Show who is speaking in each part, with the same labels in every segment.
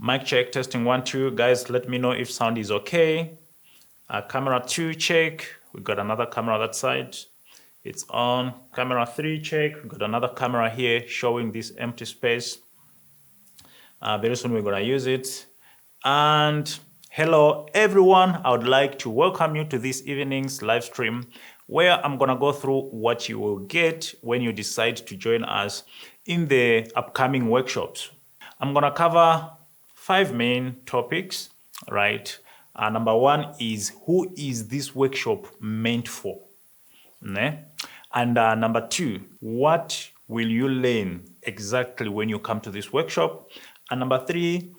Speaker 1: Mic check, testing 1, 2. Guys, let me know if sound is okay. Camera 2 check. We got another camera that side. It's on. Camera 3 check. We got another camera here showing this empty space. Very soon we're gonna use it. And hello everyone, I would like to welcome you to this evening's live stream where I'm gonna go through what you will get when you decide to join us in the upcoming workshops. I'm gonna cover 5 main topics, right? Number 1 is, who is this workshop meant for? And number 2, what will you learn exactly when you come to this workshop? And number 3,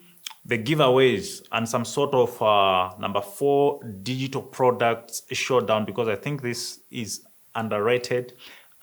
Speaker 1: the giveaways and some sort of number 4, digital products showdown, because I think this is underrated.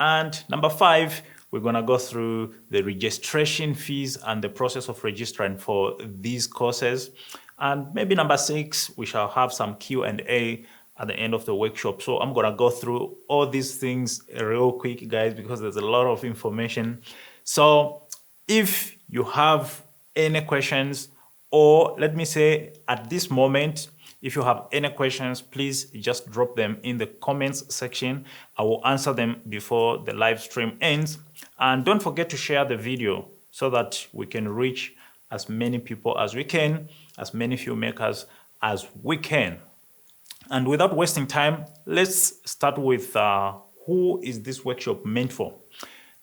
Speaker 1: And number 5, we're gonna go through the registration fees and the process of registering for these courses. And maybe number 6, we shall have some Q&A at the end of the workshop. So I'm gonna go through all these things real quick, guys, because there's a lot of information. So if you have any questions, or let me say at this moment, if you have any questions, please just drop them in the comments section. I will answer them before the live stream ends. And don't forget to share the video so that we can reach as many people as we can, as many filmmakers as we can. And without wasting time, let's start with who is this workshop meant for?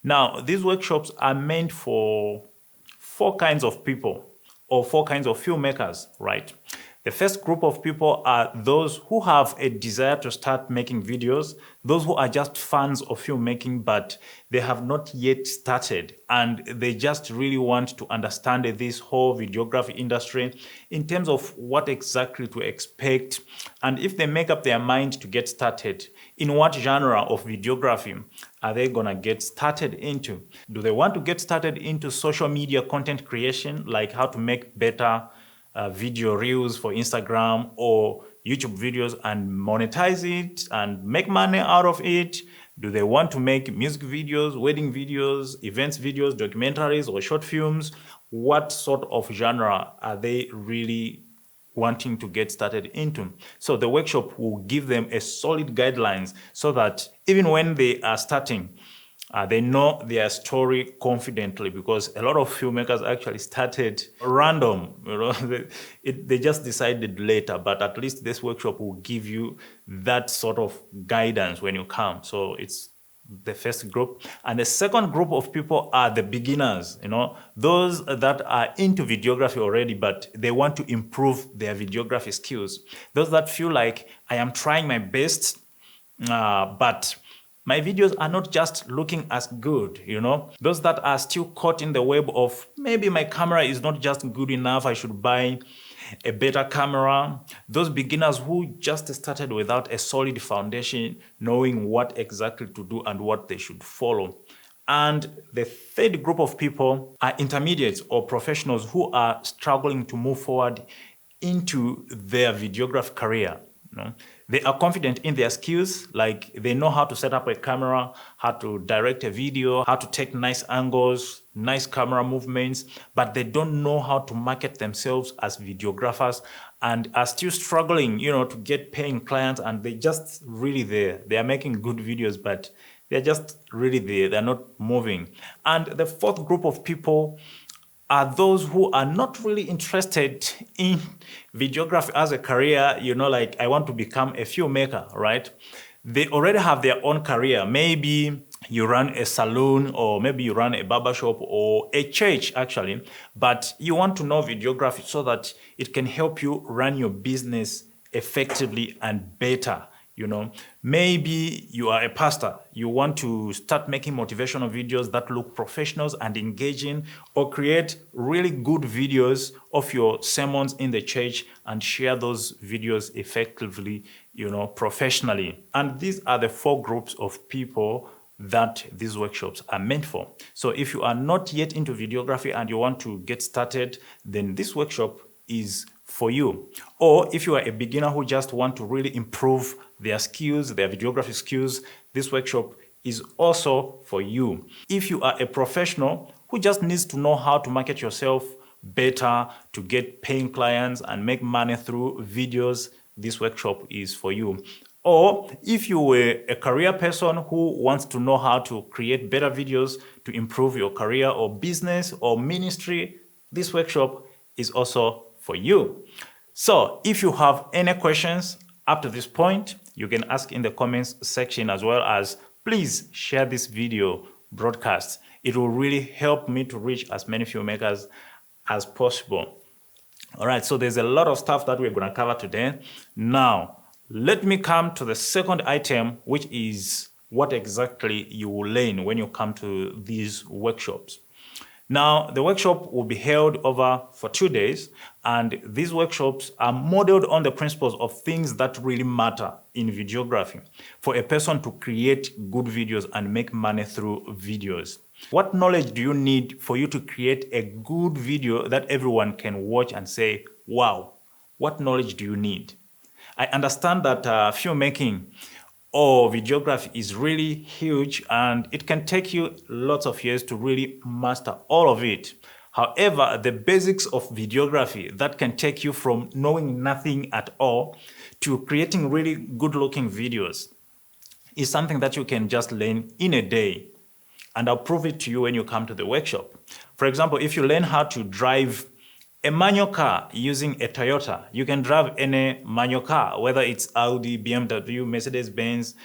Speaker 1: Now, these workshops are meant for 4 kinds of people, or 4 kinds of filmmakers, right? The first group of people are those who have a desire to start making videos, those who are just fans of filmmaking, but they have not yet started, and they just really want to understand this whole videography industry in terms of what exactly to expect, and if they make up their mind to get started, in what genre of videography are they gonna get started into? Do they want to get started into social media content creation, like how to make better video reels for Instagram or YouTube videos and monetize it and make money out of it? Do they want to make music videos, wedding videos, events videos, documentaries, or short films? What sort of genre are they really wanting to get started into? So the workshop will give them a solid guidelines so that even when they are starting, they know their story confidently, because a lot of filmmakers actually started random, they just decided later, but at least this workshop will give you that sort of guidance when you come. So it's the first group. And the second group of people are the beginners, those that are into videography already, but they want to improve their videography skills. Those that feel like, I am trying my best, but my videos are not just looking as good, Those that are still caught in the web of, maybe my camera is not just good enough, I should buy a better camera. Those beginners who just started without a solid foundation, knowing what exactly to do and what they should follow. And the third group of people are intermediates or professionals who are struggling to move forward into their videography career. They are confident in their skills, like they know how to set up a camera, how to direct a video, how to take nice angles, nice camera movements, but they don't know how to market themselves as videographers and are still struggling, to get paying clients, and they just really there. They are making good videos, but they're just really there. They're not moving. And the fourth group of people are those who are not really interested in videography as a career, like, I want to become a filmmaker, right? They already have their own career. Maybe you run a salon, or maybe you run a barbershop or a church, actually, but you want to know videography so that it can help you run your business effectively and better. Maybe you are a pastor. You want to start making motivational videos that look professional and engaging, or create really good videos of your sermons in the church and share those videos effectively, professionally. And these are the 4 groups of people that these workshops are meant for. So if you are not yet into videography and you want to get started, then this workshop is for you. Or if you are a beginner who just want to really improve their skills, their videography skills, this workshop is also for you. If you are a professional who just needs to know how to market yourself better, to get paying clients and make money through videos, this workshop is for you. Or if you were a career person who wants to know how to create better videos to improve your career or business or ministry, this workshop is also for you. So if you have any questions up to this point, you can ask in the comments section, as well as please share this video broadcast. It will really help me to reach as many filmmakers as possible. All right, so there's a lot of stuff that we're going to cover today. Now, let me come to the second item, which is what exactly you will learn when you come to these workshops. Now, the workshop will be held over for 2 days, and these workshops are modeled on the principles of things that really matter in videography for a person to create good videos and make money through videos. What knowledge do you need for you to create a good video that everyone can watch and say, wow? What knowledge do you need? I understand that filmmaking or videography is really huge, and it can take you lots of years to really master all of it. However, the basics of videography that can take you from knowing nothing at all to creating really good looking videos is something that you can just learn in a day. And I'll prove it to you when you come to the workshop. For example, if you learn how to drive a manual car using a Toyota, you can drive any manual car, whether it's Audi, BMW, Mercedes-Benz,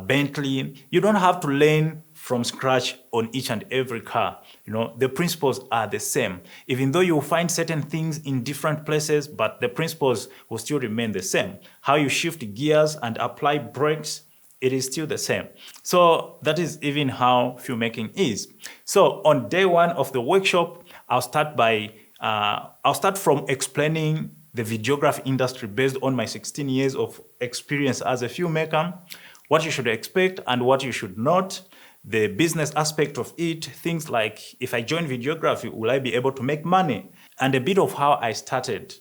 Speaker 1: Bentley. You don't have to learn from scratch on each and every car. You know, the principles are the same. Even though you find certain things in different places, but the principles will still remain the same. How you shift gears and apply brakes, it is still the same. So that is even how filmmaking is. So on day one of the workshop, I'll start from explaining the videography industry based on my 16 years of experience as a filmmaker, what you should expect and what you should not, the business aspect of it, things like, if I join videography, will I be able to make money? And a bit of how I started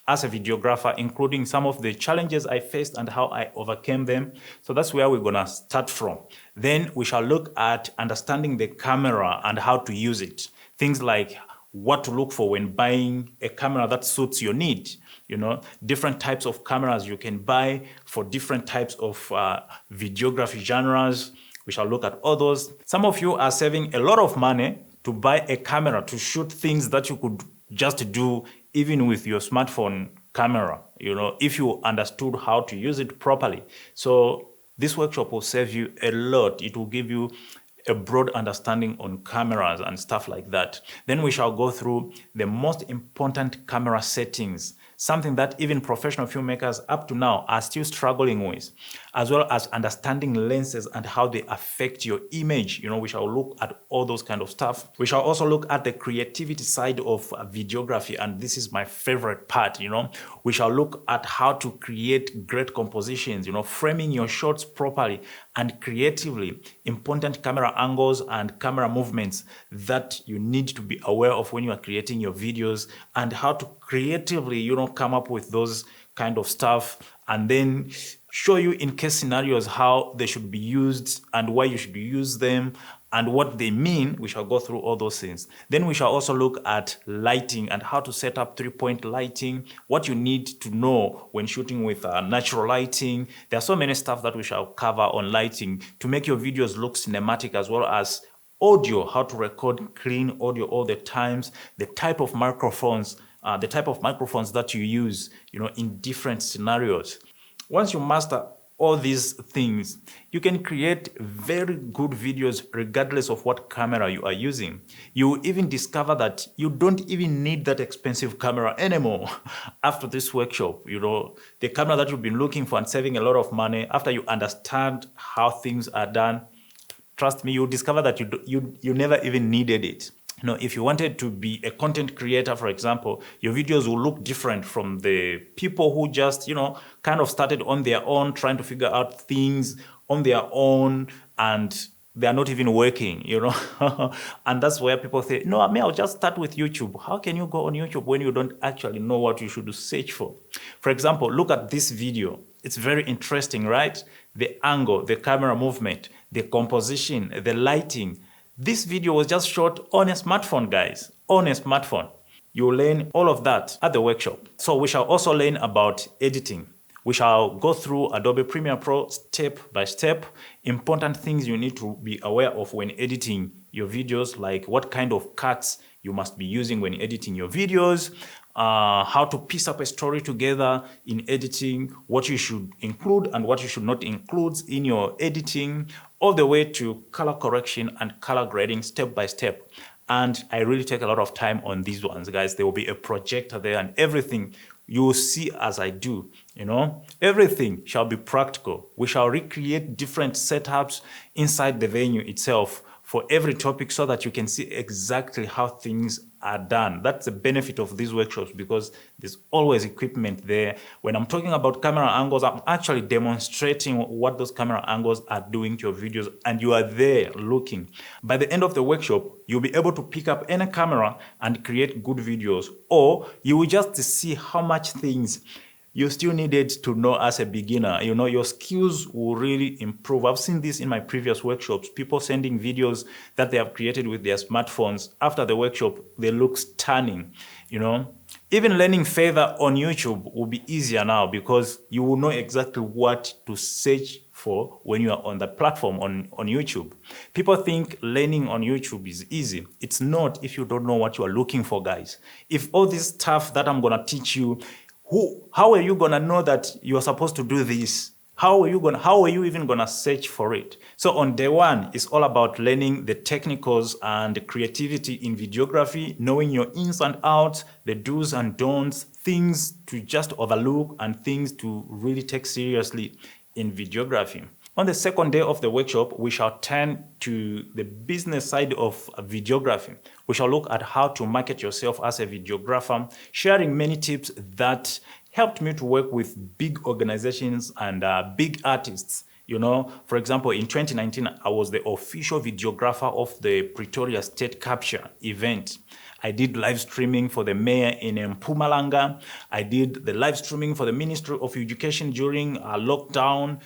Speaker 1: as a videographer, including some of the challenges I faced and how I overcame them. So that's where we're gonna start from. Then we shall look at understanding the camera and how to use it. Things like what to look for when buying a camera that suits your need. You know, different types of cameras you can buy for different types of videography genres. We shall look at all those. Some of you are saving a lot of money to buy a camera to shoot things that you could just do even with your smartphone camera, you know, if you understood how to use it properly. So this workshop will save you a lot. It will give you a broad understanding on cameras and stuff like that. Then we shall go through the most important camera settings, something that even professional filmmakers up to now are still struggling with, as well as understanding lenses and how they affect your image. You know, we shall look at all those kind of stuff. We shall also look at the creativity side of videography, and this is my favorite part, you know. We shall look at how to create great compositions, you know, framing your shots properly and creatively, important camera angles and camera movements that you need to be aware of when you are creating your videos, and how to creatively, you know, come up with those kind of stuff, and then show you in case scenarios how they should be used and why you should use them and what they mean. We shall go through all those things. Then we shall also look at lighting and how to set up 3-point lighting, what you need to know when shooting with natural lighting. There are so many stuff that we shall cover on lighting to make your videos look cinematic, as well as audio, how to record clean audio all the times, the type of microphones that you use, you know, in different scenarios. Once you master all these things, you can create very good videos regardless of what camera you are using. You will even discover that you don't even need that expensive camera anymore after this workshop. You know, the camera that you've been looking for and saving a lot of money, after you understand how things are done, trust me, you'll discover that you never even needed it. You know, if you wanted to be a content creator, for example, your videos will look different from the people who just, you know, kind of started on their own, trying to figure out things on their own, and they are not even working, you know. And that's where people say, no, I mean, I'll just start with YouTube. How can you go on YouTube when you don't actually know what you should search for? For example, look at this video. It's very interesting, right? The angle, the camera movement, the composition, the lighting. This video was just shot on a smartphone, guys, on a smartphone. You'll learn all of that at the workshop. So we shall also learn about editing. We shall go through Adobe Premiere Pro step by step, important things you need to be aware of when editing your videos, like what kind of cuts you must be using when editing your videos, how to piece up a story together in editing, what you should include and what you should not include in your editing, all the way to color correction and color grading step by step. And I really take a lot of time on these ones, guys. There will be a projector there and everything you will see as I do, everything shall be practical. We shall recreate different setups inside the venue itself for every topic so that you can see exactly how things are done. That's the benefit of these workshops because there's always equipment there. When I'm talking about camera angles, I'm actually demonstrating what those camera angles are doing to your videos and you are there looking. By the end of the workshop, you'll be able to pick up any camera and create good videos, or you will just see how much things you still needed to know as a beginner. Your skills will really improve. I've seen this in my previous workshops, people sending videos that they have created with their smartphones. After the workshop, they look stunning, Even learning further on YouTube will be easier now because you will know exactly what to search for when you are on the platform on YouTube. People think learning on YouTube is easy. It's not if you don't know what you are looking for, guys. If all this stuff that I'm going to teach you, how are you going to know that you are supposed to do this? How are you even going to search for it? So on day one, it's all about learning the technicals and the creativity in videography, knowing your ins and outs, the do's and don'ts, things to just overlook and things to really take seriously in videography. On the second day of the workshop, we shall turn to the business side of videography. We shall look at how to market yourself as a videographer, sharing many tips that helped me to work with big organizations and big artists. For example, in 2019, I was the official videographer of the Pretoria State Capture event. I did live streaming for the mayor in Mpumalanga. I did the live streaming for the Ministry of Education during lockdown.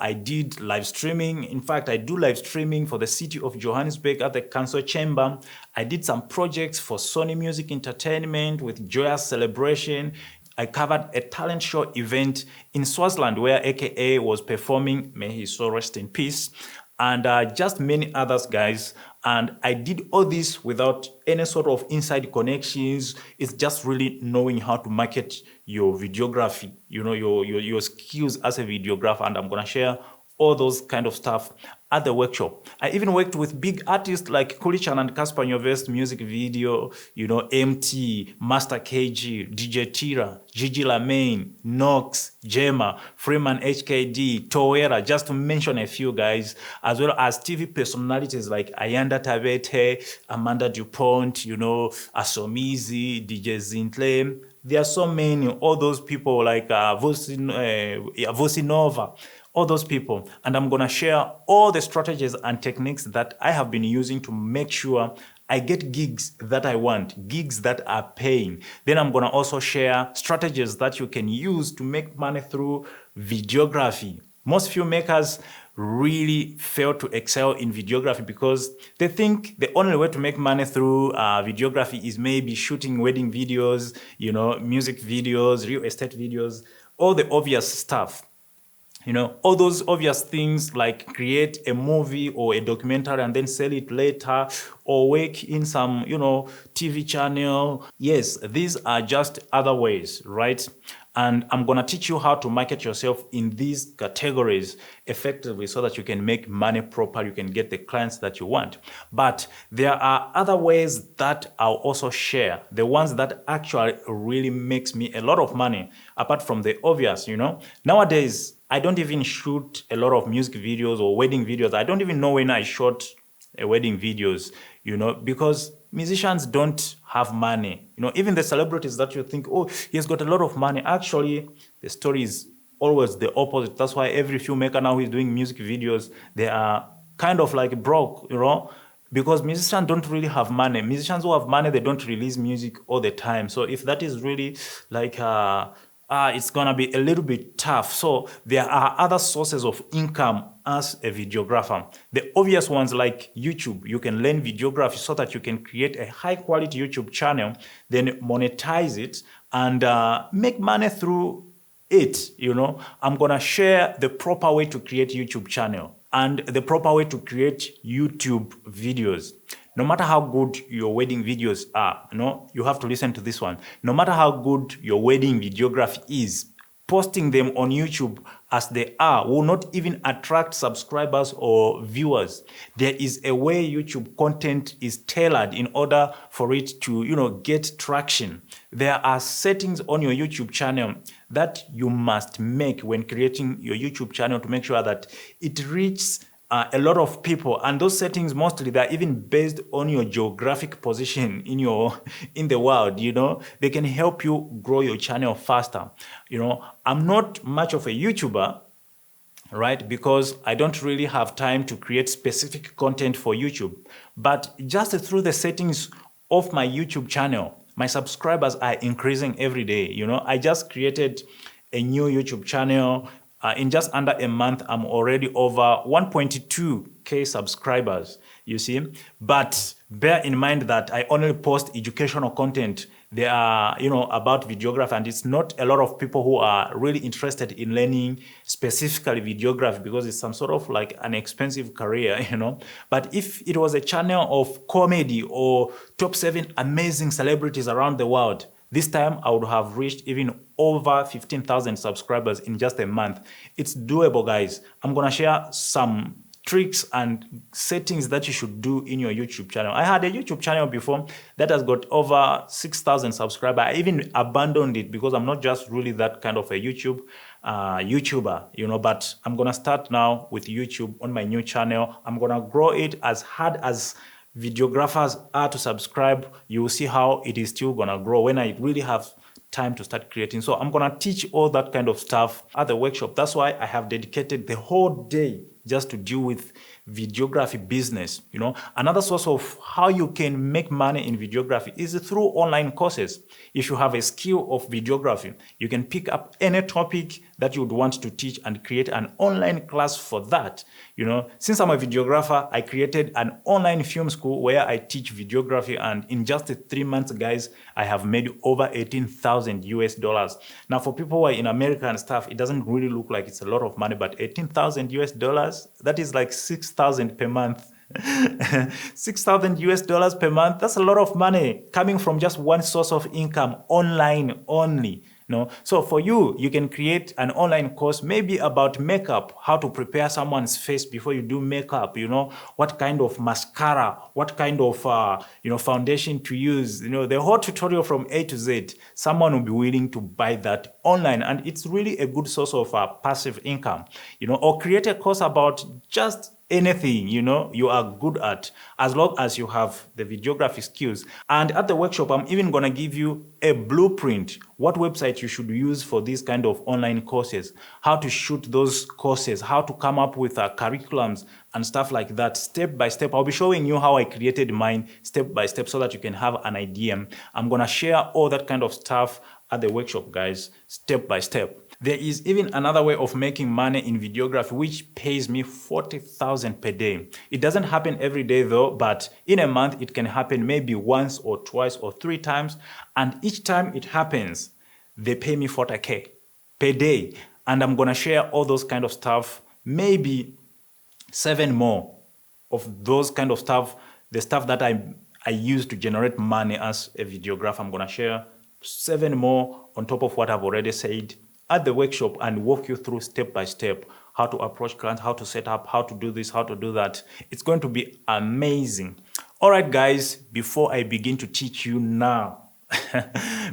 Speaker 1: I did live streaming. In fact, I do live streaming for the city of Johannesburg at the council chamber. I did some projects for Sony Music Entertainment with Joyous Celebration. I covered a talent show event in Swaziland where AKA was performing, may his soul rest in peace, and just many others, guys. And I did all this without any sort of inside connections. It's just really knowing how to market your videography, your skills as a videographer. And I'm going to share all those kind of stuff at the workshop. I even worked with big artists like Kulichan and Casper Nyovest music video, MT, Master KG, DJ Tira, Gigi Lamaine, Nox, Gemma, Freeman HKD, Toera, just to mention a few, guys, as well as TV personalities like Ayanda Tabete, Amanda DuPont, Asomizi, DJ Zintle. There are so many, all those people like Vosinova, all those people. And I'm going to share all the strategies and techniques that I have been using to make sure I get gigs that I want, gigs that are paying. Then I'm going to also share strategies that you can use to make money through videography. Most filmmakers really fail to excel in videography because they think the only way to make money through videography is maybe shooting wedding videos, music videos, real estate videos, all the obvious stuff. All those obvious things like create a movie or a documentary and then sell it later, or work in some, TV channel. Yes, these are just other ways, right? And I'm going to teach you how to market yourself in these categories effectively so that you can make money proper, you can get the clients that you want. But there are other ways that I'll also share, the ones that actually really makes me a lot of money, apart from the obvious, Nowadays, I don't even shoot a lot of music videos or wedding videos. I don't even know when I shot a wedding videos, because musicians don't have money. Even the celebrities that you think, oh, he has got a lot of money. Actually, the story is always the opposite. That's why every filmmaker now who is doing music videos, they are kind of like broke, because musicians don't really have money. Musicians who have money, they don't release music all the time. So if that is really like it's gonna be a little bit tough. So there are other sources of income as a videographer. The obvious ones like YouTube, you can learn videography so that you can create a high quality YouTube channel, then monetize it and make money through it. I'm gonna share the proper way to create YouTube channel and the proper way to create YouTube videos. No matter how good your wedding videos are, you have to listen to this one. No matter how good your wedding videography is, posting them on YouTube as they are will not even attract subscribers or viewers. There is a way YouTube content is tailored in order for it to, get traction. There are settings on your YouTube channel that you must make when creating your YouTube channel to make sure that it reaches a lot of people, and those settings mostly they're even based on your geographic position in the world. They can help you grow your channel faster. I'm not much of a YouTuber, right? Because I don't really have time to create specific content for YouTube. But just through the settings of my YouTube channel, my subscribers are increasing every day. I just created a new YouTube channel. In just under a month, I'm already over 1.2K subscribers, you see. But bear in mind that I only post educational content. They are, about videography, and it's not a lot of people who are really interested in learning specifically videography because it's some sort of like an expensive career, But if it was a channel of comedy or top 7 amazing celebrities around the world, this time I would have reached even over 15,000 subscribers in just a month. It's doable, guys. I'm gonna share some tricks and settings that you should do in your YouTube channel. I had a YouTube channel before that has got over 6,000 subscribers. I even abandoned it because I'm not just really that kind of a YouTuber, but I'm gonna start now with YouTube on my new channel. I'm gonna grow it as hard as videographers are to subscribe. You will see how it is still gonna grow when I really have time to start creating. So I'm gonna teach all that kind of stuff at the workshop. That's why I have dedicated the whole day just to deal with videography business. Another source of how you can make money in videography is through online courses. If you have a skill of videography, you can pick up any topic that you would want to teach and create an online class for that. Since I'm a videographer, I created an online film school where I teach videography, and in just 3 months, guys, I have made over 18,000 US dollars. Now, for people who are in America and stuff, it doesn't really look like it's a lot of money, but 18,000 US dollars, that is like 6,000 per month. 6,000 US dollars per month. That's a lot of money coming from just one source of income, online only. So for you can create an online course maybe about makeup, how to prepare someone's face before you do makeup, what kind of mascara, what kind of foundation to use, the whole tutorial from A to Z. Someone will be willing to buy that online, and it's really a good source of passive income, or create a course about just anything you are good at, as long as you have the videography skills. And at the workshop, I'm even gonna give you a blueprint, what website you should use for these kind of online courses, how to shoot those courses, how to come up with curriculums and stuff like that, step by step. I'll be showing you how I created mine step by step so that you can have an idea. I'm gonna share all that kind of stuff at the workshop, guys, step by step. There is even another way of making money in videography which pays me 40,000 per day. It doesn't happen every day though, but in a month it can happen maybe once or twice or 3 times, and each time it happens, they pay me 40K per day. And I'm gonna share all those kind of stuff, maybe 7 more of those kind of stuff, the stuff that I use to generate money as a videographer. I'm gonna share 7 more on top of what I've already said at the workshop and walk you through step by step how to approach clients, how to set up, how to do this, how to do that. It's going to be amazing. All right, guys, before I begin to teach you now,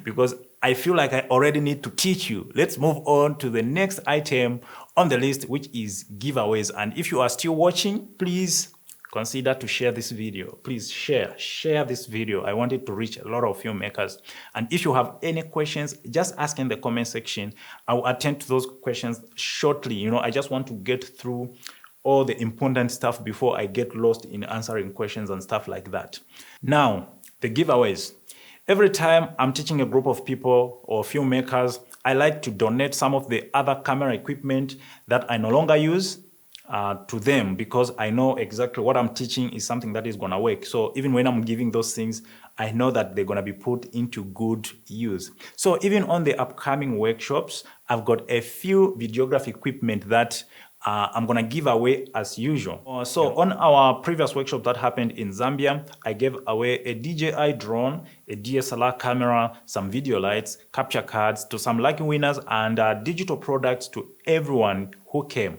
Speaker 1: because I feel like I already need to teach you, let's move on to the next item on the list, which is giveaways. And if you are still watching, please consider to share this video. Please share this video. I want it to reach a lot of filmmakers. And if you have any questions, just ask in the comment section. I will attend to those questions shortly. I just want to get through all the important stuff before I get lost in answering questions and stuff like that. Now, the giveaways. Every time I'm teaching a group of people or filmmakers, I like to donate some of the other camera equipment that I no longer use to them, because I know exactly what I'm teaching is something that is going to work. So even when I'm giving those things, I know that they're going to be put into good use. So even on the upcoming workshops, I've got a few videography equipment that I'm going to give away as usual. On our previous workshop that happened in Zambia, I gave away a DJI drone, a DSLR camera, some video lights, capture cards to some lucky winners, and digital products to everyone who came.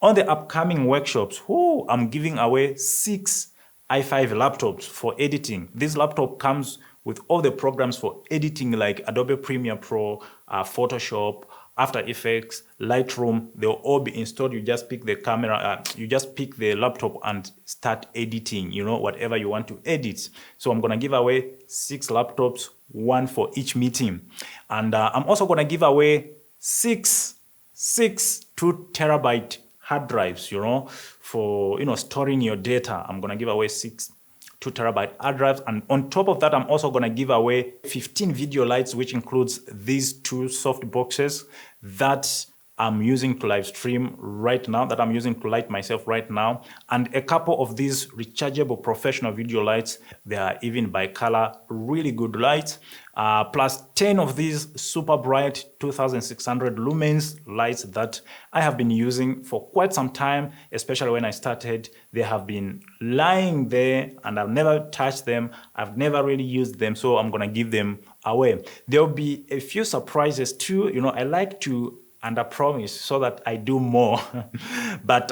Speaker 1: On the upcoming workshops, I'm giving away 6 i5 laptops for editing. This laptop comes with all the programs for editing like Adobe Premiere Pro, Photoshop, After Effects, Lightroom. They'll all be installed. You just pick the camera, you just pick the laptop and start editing, whatever you want to edit. So I'm going to give away 6 laptops, 1 for each meeting. And I'm also going to give away 6 2 terabyte hard drives, for, storing your data. I'm going to give away 6 2 terabyte hard drives. And on top of that, I'm also going to give away 15 video lights, which includes these 2 soft boxes that I'm using to live stream right now, that I'm using to light myself right now, and a couple of these rechargeable professional video lights. They are even by color, really good lights, plus 10 of these super bright 2600 lumens lights that I have been using for quite some time, especially when I started. They have been lying there and I've never touched them. I've never really used them, so I'm gonna give them away. There'll be a few surprises too. I like to under promise so that I do more. But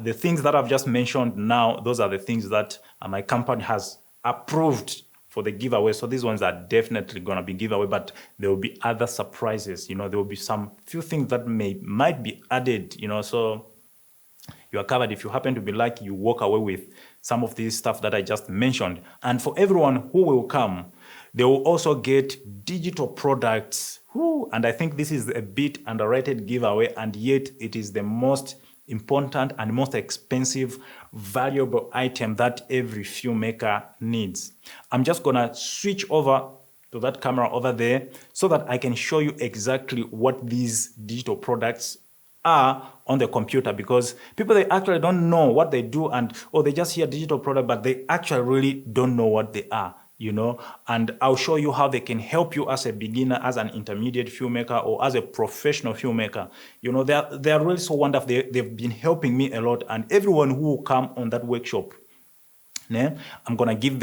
Speaker 1: the things that I've just mentioned now, those are the things that my company has approved for the giveaway. So these ones are definitely going to be giveaway, but there will be other surprises. There will be some few things that might be added, so you are covered. If you happen to be lucky, you walk away with some of these stuff that I just mentioned. And for everyone who will come, they will also get digital products. And I think this is a bit underrated giveaway, and yet it is the most important and most expensive, valuable item that every filmmaker needs. I'm just gonna switch over to that camera over there so that I can show you exactly what these digital products are on the computer, because people, they actually don't know what they do, or they just hear digital product, but they actually really don't know what they are. And I'll show you how they can help you as a beginner, as an intermediate filmmaker, or as a professional filmmaker. They are really so wonderful. They've been helping me a lot, and everyone who will come on that workshop, I'm gonna give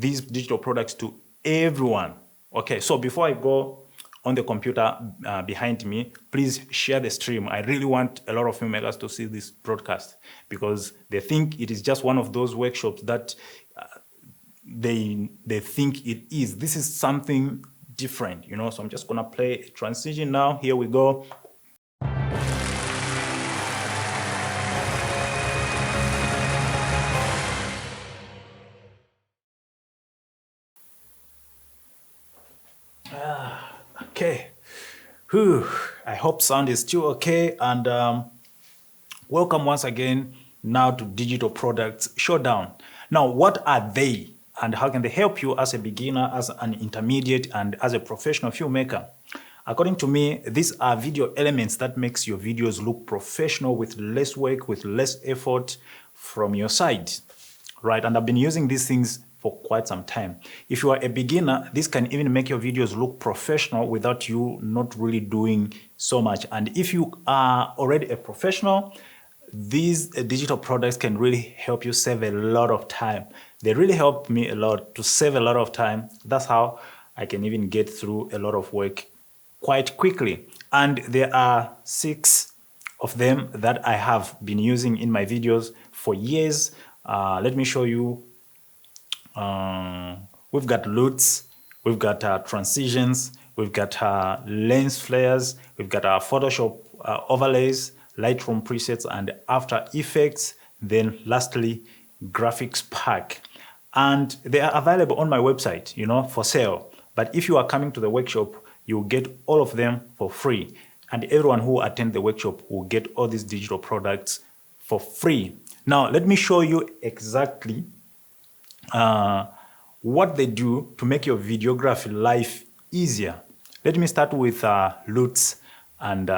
Speaker 1: these digital products to everyone. Okay, so before I go on the computer behind me, please share the stream. I really want a lot of filmmakers to see this broadcast, because they think it is just one of those workshops that they think it is. This is something different, so I'm just gonna play a transition now. Here we go. Okay. I hope sound is still okay, and welcome once again now to Digital Products Showdown. Now, what are they? And how can they help you as a beginner, as an intermediate, and as a professional filmmaker? According to me, these are video elements that makes your videos look professional with less work, with less effort from your side, right? And I've been using these things for quite some time. If you are a beginner, this can even make your videos look professional without you not really doing so much. And if you are already a professional, these digital products can really help you save a lot of time. They really helped me a lot to save a lot of time. That's how I can even get through a lot of work quite quickly. And there are 6 of them that I have been using in my videos for years. Let me show you. We've got LUTs, we've got transitions, we've got lens flares, we've got our Photoshop overlays, Lightroom presets, and After Effects. Then lastly, graphics pack. And they are available on my website, for sale. But if you are coming to the workshop, you'll get all of them for free. And everyone who attends the workshop will get all these digital products for free. Now, let me show you exactly what they do to make your videography life easier. Let me start with LUTs, and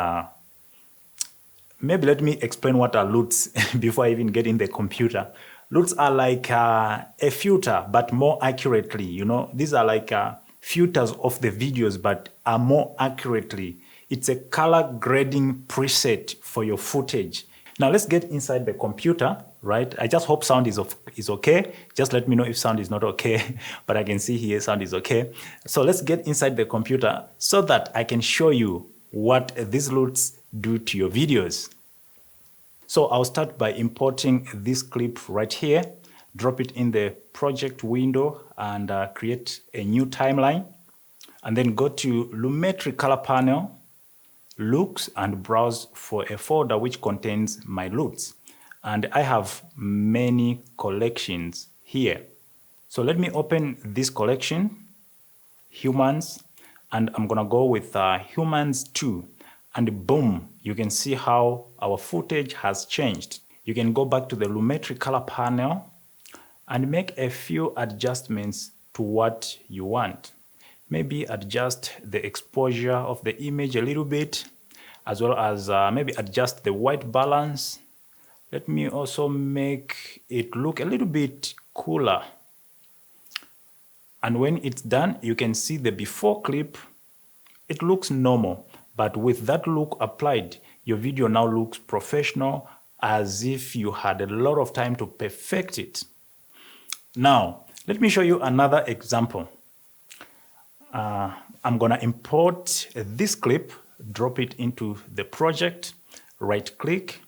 Speaker 1: maybe let me explain what are LUTs before I even get in the computer. LUTs are like a filter, but more accurately, you know. These are like filters of the videos, but are more accurately. It's a color grading preset for your footage. Now let's get inside the computer, right? I just hope sound is okay. Just let me know if sound is not okay, but I can see here sound is okay. So let's get inside the computer so that I can show you what these LUTs do to your videos. So I'll start by importing this clip right here, drop it in the project window and create a new timeline, and then go to Lumetri color panel, looks, and browse for a folder which contains my LUTs. And I have many collections here. So let me open this collection, humans, and I'm gonna go with humans 2. And boom, you can see how our footage has changed. You can go back to the Lumetri color panel and make a few adjustments to what you want. Maybe adjust the exposure of the image a little bit, as well as maybe adjust the white balance. Let me also make it look a little bit cooler. And when it's done, you can see the before clip. It looks normal, but with that look applied, your video now looks professional, as if you had a lot of time to perfect it. Now, let me show you another example. I'm gonna import this clip, drop it into the project, right click,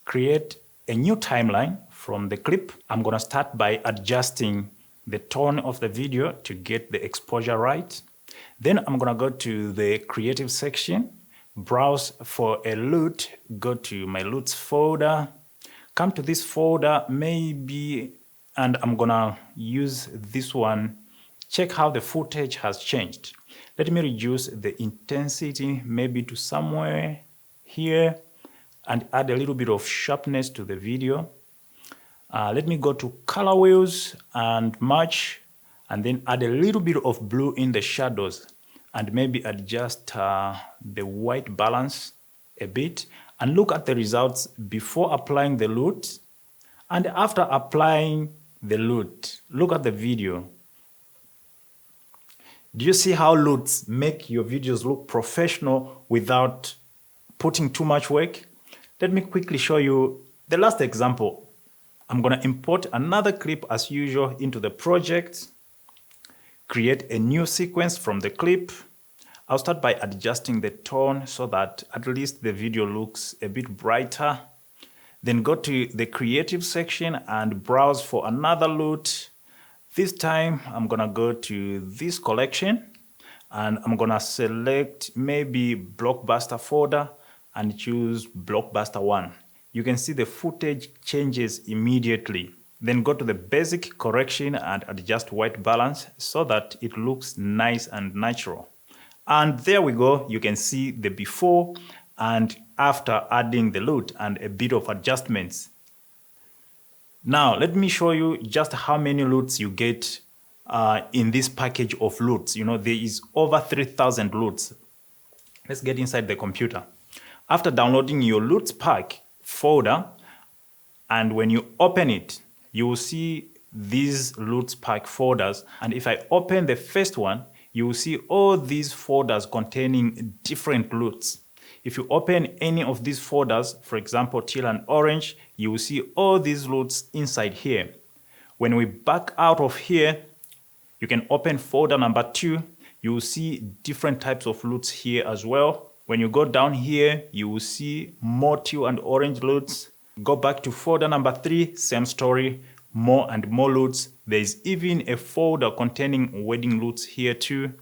Speaker 1: create a new timeline from the clip. I'm gonna start by adjusting the tone of the video to get the exposure right. Then I'm gonna go to the creative section, browse for a LUT, go to my LUTs folder, come to this folder maybe, and I'm gonna use this one. Check how the footage has changed. Let me reduce the intensity maybe to somewhere here and add a little bit of sharpness to the video. Let me go to color wheels and match, and then add a little bit of blue in the shadows and maybe adjust the white balance a bit, and look at the results before applying the LUT and after applying the LUT. Look at the video. Do you see how LUTs make your videos look professional without putting too much work? Let me quickly show you the last example. I'm gonna import another clip as usual into the project, create a new sequence from the clip. I'll start by adjusting the tone so that at least the video looks a bit brighter. Then go to the creative section and browse for another LUT. This time I'm gonna go to this collection and I'm gonna select maybe Blockbuster folder and choose Blockbuster 1. You can see the footage changes immediately. Then go to the basic correction and adjust white balance so that it looks nice and natural. And there we go. You can see the before and after adding the LUT and a bit of adjustments. Now, let me show you just how many LUTs you get in this package of LUTs. You know, there is over 3,000 LUTs. Let's get inside the computer. After downloading your LUTs pack folder, and when you open it, you will see these LUTs pack folders. And if I open the first one, you will see all these folders containing different LUTs. If you open any of these folders, for example, teal and orange, you will see all these LUTs inside here. When we back out of here, you can open folder number 2. You will see different types of LUTs here as well. When you go down here, you will see more teal and orange LUTs. Go back to folder number 3, same story, more and more LUTs. There is even a folder containing wedding LUTs here too.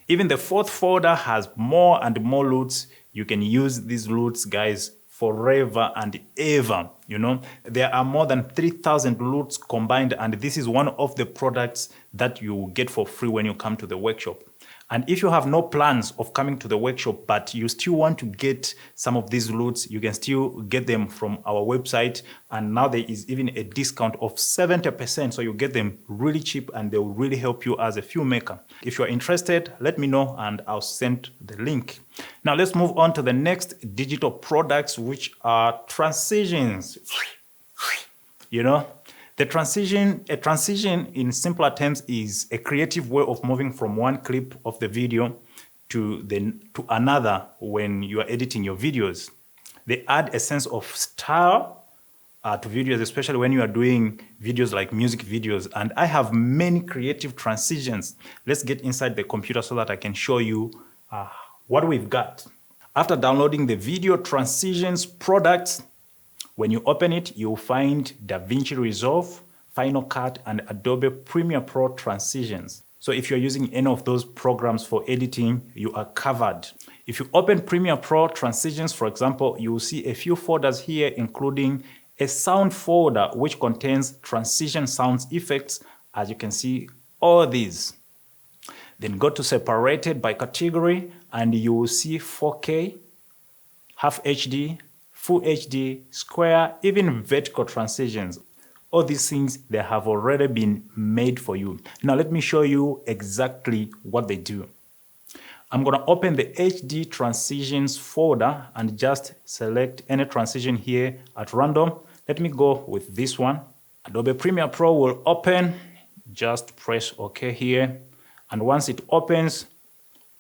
Speaker 1: Even the 4th folder has more and more LUTs. You can use these LUTs, guys, forever and ever. You know, there are more than 3,000 LUTs combined, and this is one of the products that you get for free when you come to the workshop. And if you have no plans of coming to the workshop, but you still want to get some of these loots, you can still get them from our website. And now there is even a discount of 70%. So you get them really cheap and they will really help you as a filmmaker. If you're interested, let me know and I'll send the link. Now let's move on to the next digital products, which are transitions. You know, a transition in simpler terms is a creative way of moving from one clip of the video to another when you are editing your videos. They add a sense of style to videos, especially when you are doing videos like music videos. And I have many creative transitions. Let's get inside the computer so that I can show you what we've got. After downloading the video transitions products, when you open it, you'll find DaVinci Resolve, Final Cut, and Adobe Premiere Pro transitions. So if you're using any of those programs for editing, you are covered. If you open Premiere Pro transitions, for example, you will see a few folders here, including a sound folder, which contains transition sounds effects. As you can see, all these. Then go to separated by category, and you will see 4K, half HD, Full HD, square, even vertical transitions. All these things, they have already been made for you. Now let me show you exactly what they do. I'm going to open the HD transitions folder and just select any transition here at random. Let me go with this one. Adobe Premiere Pro will open. Just press OK here. And once it opens,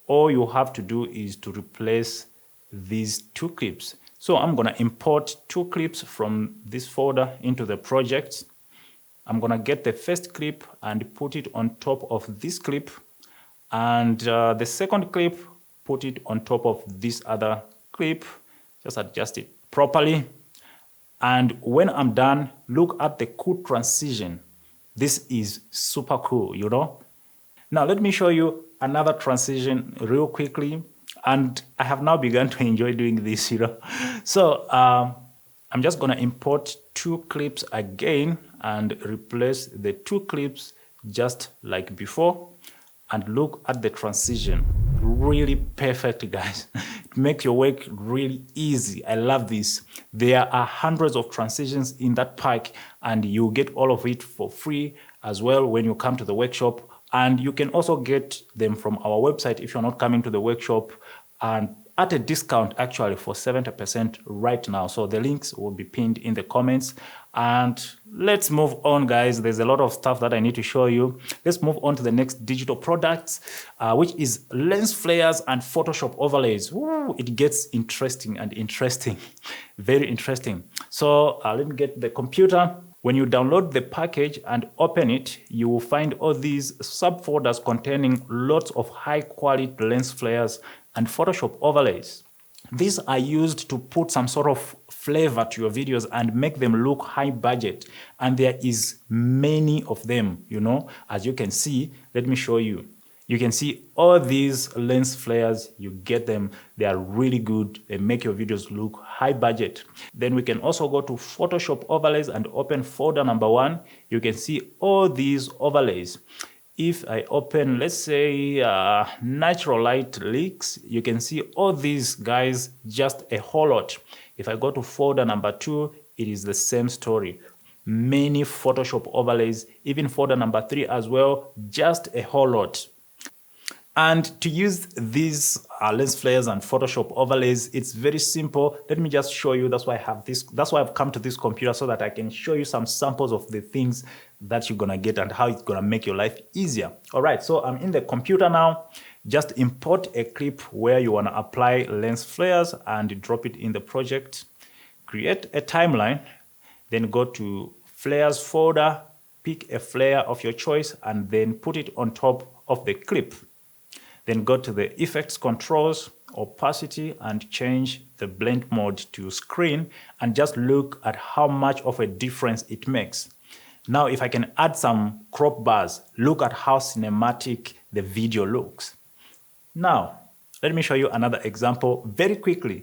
Speaker 1: all you have to do is to replace these two clips. So I'm going to import two clips from this folder into the project. I'm going to get the first clip and put it on top of this clip. And the second clip, put it on top of this other clip. Just adjust it properly. And when I'm done, look at the cool transition. This is super cool, you know. Now let me show you another transition real quickly. And I have now begun to enjoy doing this, you know. So I'm just going to import two clips again and replace the two clips just like before. And look at the transition. Really perfect, guys. It makes your work really easy. I love this. There are hundreds of transitions in that pack, and you get all of it for free as well when you come to the workshop. And you can also get them from our website if you're not coming to the workshop, and at a discount actually for 70% right now. So the links will be pinned in the comments. And let's move on, guys. There's a lot of stuff that I need to show you. Let's move on to the next digital products, which is lens flares and Photoshop overlays. Ooh, it gets interesting and interesting. Very interesting. So let me get the computer. When you download the package and open it, you will find all these subfolders containing lots of high quality lens flares and Photoshop overlays. These are used to put some sort of flavor to your videos and make them look high budget. And there is many of them, you know, as you can see. Let me show you. You can see all these lens flares, you get them. They are really good. They make your videos look high budget. Then we can also go to Photoshop overlays and open folder number 1. You can see all these overlays. If I open, let's say, natural light leaks, you can see all these guys, just a whole lot. If I go to folder number 2, it is the same story. Many Photoshop overlays, even folder number 3 as well, just a whole lot. And to use these lens flares and Photoshop overlays, it's very simple. Let me just show you. That's why I have this. That's why I've come to this computer, so that I can show you some samples of the things that you're gonna get and how it's gonna make your life easier. All right, so I'm in the computer now. Just import a clip where you wanna apply lens flares and drop it in the project. Create a timeline, then go to flares folder, pick a flare of your choice, and then put it on top of the clip. Then go to the effects controls, opacity, and change the blend mode to screen, and just look at how much of a difference it makes. Now, if I can add some crop bars, look at how cinematic the video looks. Now, let me show you another example very quickly.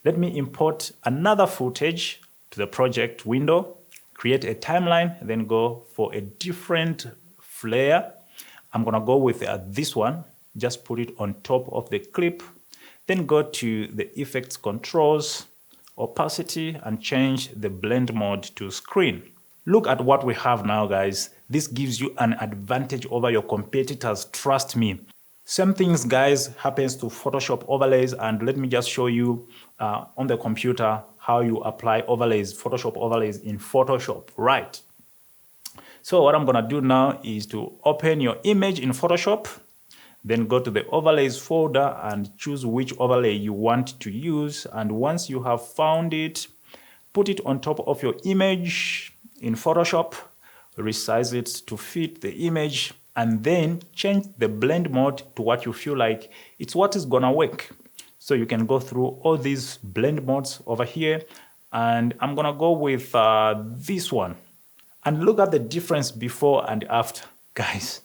Speaker 1: Let me import another footage to the project window, create a timeline, then go for a different flare. I'm gonna go with this one. just put it on top of the clip. Then go to the effects controls, opacity, and change the blend mode to screen. Look at what we have now, guys. This gives you an advantage over your competitors, trust me. Same things, guys, happens to Photoshop overlays, and let me just show you on the computer how you apply overlays, Photoshop overlays in Photoshop, right? So what I'm gonna do now is to open your image in Photoshop, then go to the overlays folder and choose which overlay you want to use. And once you have found it, put it on top of your image in Photoshop, resize it to fit the image, and then change the blend mode to what you feel like it's what is gonna work. So you can go through all these blend modes over here, and I'm gonna go with this one. And look at the difference before and after, guys.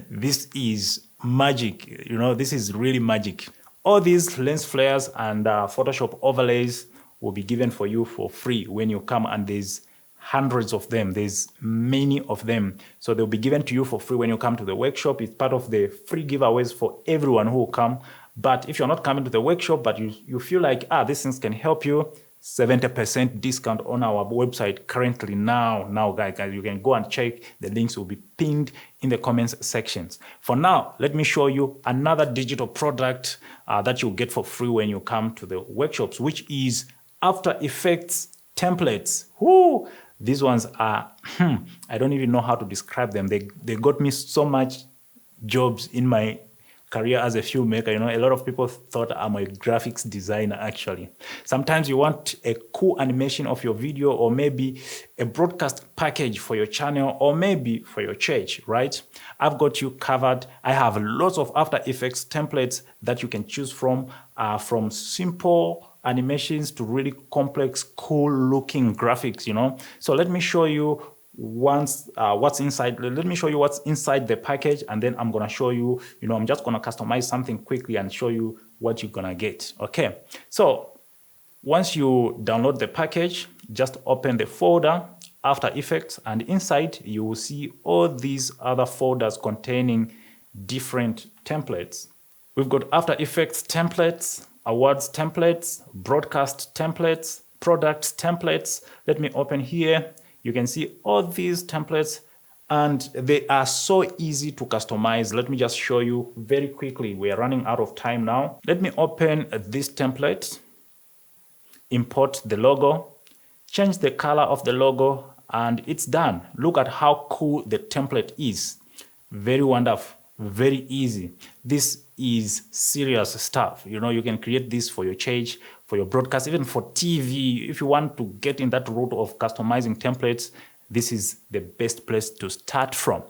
Speaker 1: This is magic, you know, this is really magic. All these lens flares and Photoshop overlays will be given for you for free when you come, and there's hundreds of them. There's many of them. So they'll be given to you for free when you come to the workshop. It's part of the free giveaways for everyone who will come. But if you're not coming to the workshop, but you feel like, these things can help you, 70% discount on our website currently now guys, you can go and check. The links will be pinned in the comments sections. For now, let me show you another digital product that you'll get for free when you come to the workshops, which is After Effects templates. Woo! These ones are, I don't even know how to describe them. They got me so much jobs in my career as a filmmaker. You know, a lot of people thought I'm a graphics designer, actually. Sometimes you want a cool animation of your video, or maybe a broadcast package for your channel, or maybe for your church, right? I've got you covered. I have lots of After Effects templates that you can choose from simple animations to really complex, cool looking graphics, you know. So let me show you what's inside. Let me show you what's inside the package, and then I'm gonna show you, I'm just gonna customize something quickly and show you what you're gonna get. Okay, so once you download the package, just open the folder After Effects, and inside you will see all these other folders containing different templates. We've got After Effects templates, awards templates, broadcast templates, products templates. Let me open here. You can see all these templates, and they are so easy to customize. Let me just show you very quickly. We are running out of time now. Let me open this template, import the logo, change the color of the logo, and it's done. Look at how cool the template is. Very wonderful, very easy. This is serious stuff. You can create this for your church, for your broadcast, even for TV. If you want to get in that route of customizing templates, this is the best place to start from.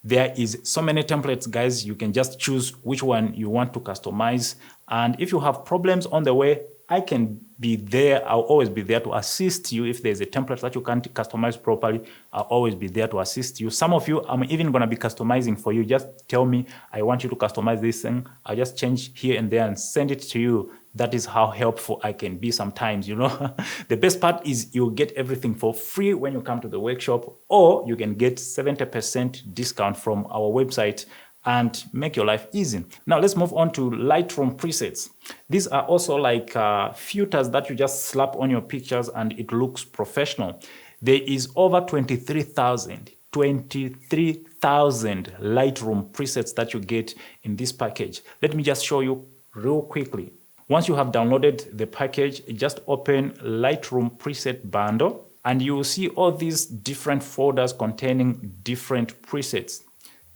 Speaker 1: There is so many templates, guys. You can just choose which one you want to customize. And if you have problems on the way, I can be there. I'll always be there to assist you. If there's a template that you can't customize properly, I'll always be there to assist you. Some of you, I'm even going to be customizing for you. Just tell me, I want you to customize this thing. I'll just change here and there and send it to you. That is how helpful I can be sometimes, The best part is you'll get everything for free when you come to the workshop, or you can get 70% discount from our website and make your life easy. Now let's move on to Lightroom presets. These are also like filters that you just slap on your pictures and it looks professional. There is over 23,000 Lightroom presets that you get in this package. Let me just show you real quickly. Once you have downloaded the package, just open Lightroom preset bundle, and you will see all these different folders containing different presets.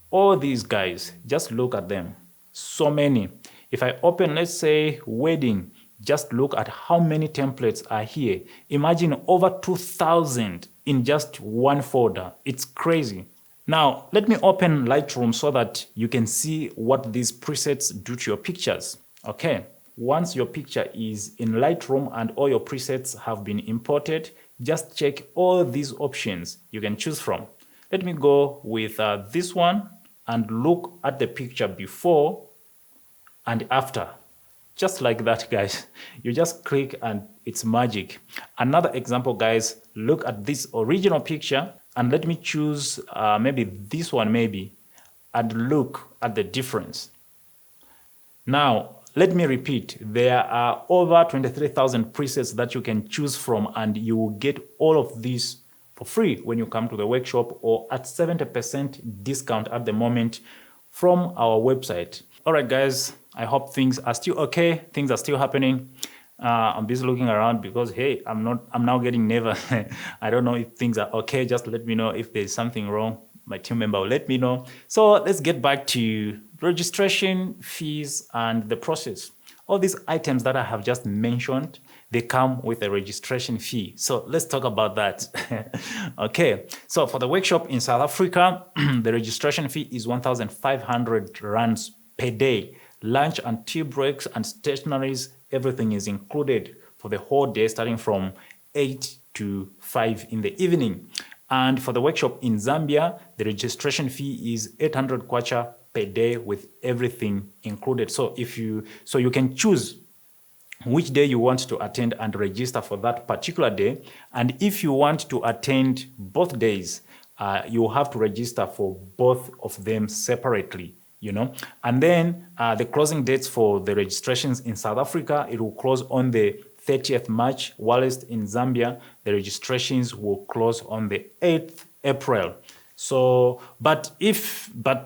Speaker 1: All these guys, just look at them. So many. If I open, let's say, wedding, just look at how many templates are here. Imagine over 2,000 in just one folder. It's crazy. Now, let me open Lightroom so that you can see what these presets do to your pictures. Okay. Once your picture is in Lightroom and all your presets have been imported, just check all these options you can choose from. Let me go with this one and look at the picture before and after. Just like that, guys. You just click and it's magic. Another example, guys, look at this original picture and let me choose maybe this one, and look at the difference. Now, let me repeat, there are over 23,000 presets that you can choose from, and you will get all of these for free when you come to the workshop, or at 70% discount at the moment from our website. All right, guys, I hope things are still okay. Things are still happening. I'm busy looking around because, hey, I'm now getting nervous. I don't know if things are okay. Just let me know if there's something wrong. My team member will let me know. So let's get back to registration, fees, and the process. All these items that I have just mentioned, they come with a registration fee. So let's talk about that. Okay, so for the workshop in South Africa, the registration fee is 1,500 rands per day. Lunch and tea breaks and stationaries, everything is included for the whole day, starting from 8 to 5 in the evening. And for the workshop in Zambia, the registration fee is 800 kwacha per day with everything included. So you can choose which day you want to attend and register for that particular day. And if you want to attend both days, you have to register for both of them separately, And then the closing dates for the registrations in South Africa, it will close on the 30th March, whilst in Zambia, the registrations will close on the 8th April. So, but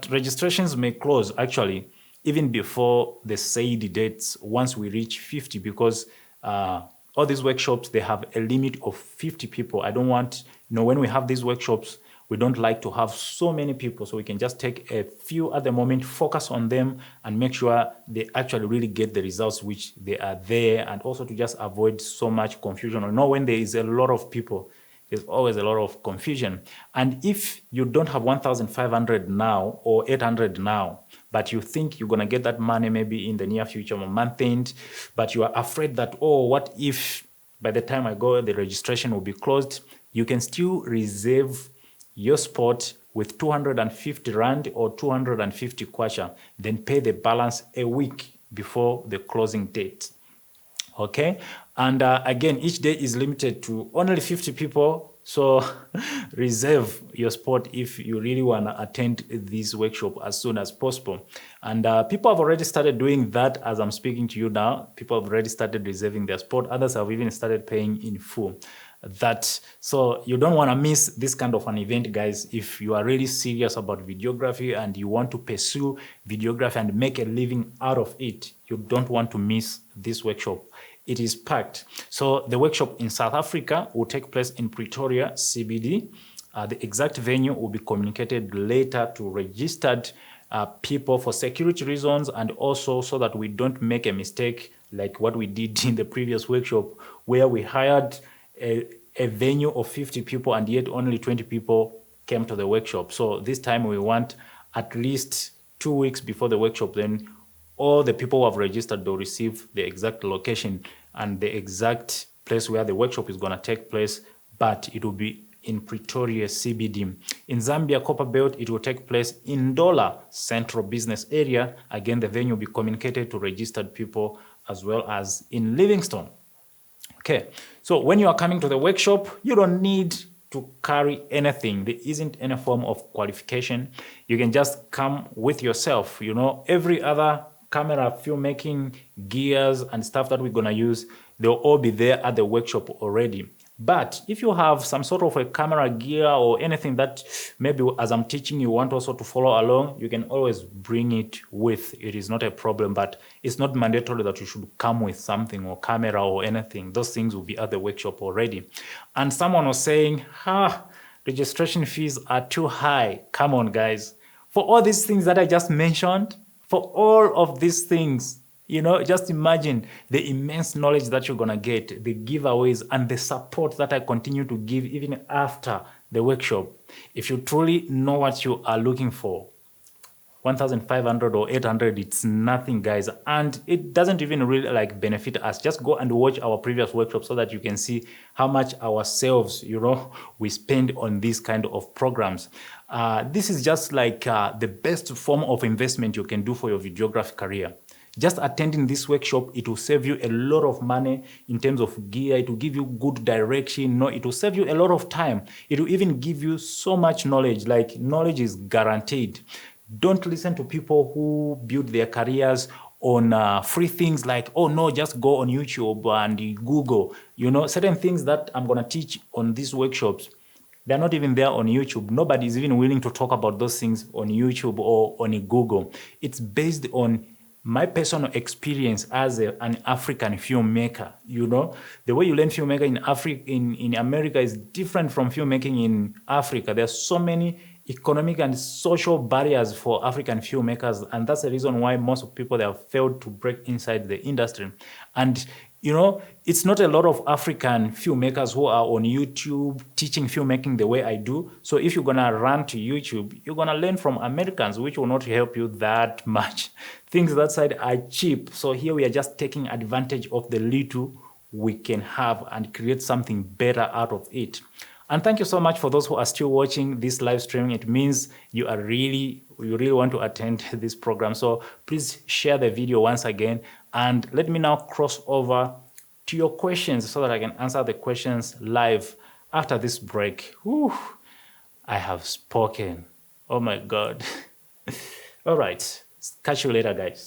Speaker 1: registrations may close actually even before the said dates once we reach 50, because all these workshops, they have a limit of 50 people. I don't want, when we have these workshops, we don't like to have so many people, so we can just take a few at the moment, focus on them, and make sure they actually really get the results which they are there, and also to just avoid so much confusion. When there is a lot of people, there's always a lot of confusion. And if you don't have 1,500 now or 800 now, but you think you're going to get that money maybe in the near future, or month end, but you are afraid that, what if by the time I go, the registration will be closed, you can still reserve your spot with 250 rand or 250 kwacha, then pay the balance a week before the closing date. Okay, and again, each day is limited to only 50 people, so reserve your spot if you really want to attend this workshop as soon as possible. And people have already started doing that as I'm speaking to you now. People have already started reserving their spot. Others have even started paying in full. So you don't want to miss this kind of an event, guys. If you are really serious about videography and you want to pursue videography and make a living out of it, you don't want to miss this workshop. It is packed. So the workshop in South Africa will take place in Pretoria, CBD. The exact venue will be communicated later to registered people for security reasons, and also so that we don't make a mistake like what we did in the previous workshop, where we hired a venue of 50 people and yet only 20 people came to the workshop. So this time we want at least 2 weeks before the workshop, then all the people who have registered, they'll receive the exact location and the exact place where the workshop is going to take place, but it will be in Pretoria CBD. In Zambia, Copperbelt, it will take place in Ndola Central Business Area. Again, the venue will be communicated to registered people, as well as in Livingstone. Okay, so when you are coming to the workshop, you don't need to carry anything. There isn't any form of qualification. You can just come with yourself. Every other camera, filmmaking, gears, and stuff that we're going to use, they'll all be there at the workshop already. But if you have some sort of a camera gear or anything that maybe as I'm teaching you want also to follow along, you can always bring it with. It is not a problem, but it's not mandatory that you should come with something or camera or anything. Those things will be at the workshop already. And someone was saying, registration fees are too high. Come on, guys. For all these things that I just mentioned, for all of these things, just imagine the immense knowledge that you're going to get, the giveaways, and the support that I continue to give even after the workshop. If you truly know what you are looking for, 1,500 or 800, it's nothing, guys. And it doesn't even really benefit us. Just go and watch our previous workshop so that you can see how much ourselves, we spend on these kind of programs. This is just the best form of investment you can do for your videography career. Just attending this workshop, it will save you a lot of money in terms of gear. It will give you good direction. It will save you a lot of time. It will even give you so much knowledge. Knowledge is guaranteed. Don't listen to people who build their careers on free things like, oh no, just go on YouTube and Google. Certain things that I'm going to teach on these workshops, they're not even there on YouTube. Nobody is even willing to talk about those things on YouTube or on Google. It's based on my personal experience as an African filmmaker. The way you learn filmmaking in America is different from filmmaking in Africa. There's so many economic and social barriers for African filmmakers, and that's the reason why most people, they have failed to break inside the industry. And it's not a lot of African filmmakers who are on YouTube teaching filmmaking the way I do. So if you're going to run to YouTube, you're going to learn from Americans, which will not help you that much. Things that side are cheap. So here we are just taking advantage of the little we can have and create something better out of it. And thank you so much for those who are still watching this live streaming. It means you really want to attend this program. So please share the video once again. And let me now cross over to your questions so that I can answer the questions live after this break. Whew, I have spoken. Oh my God. All right. Catch you later, guys.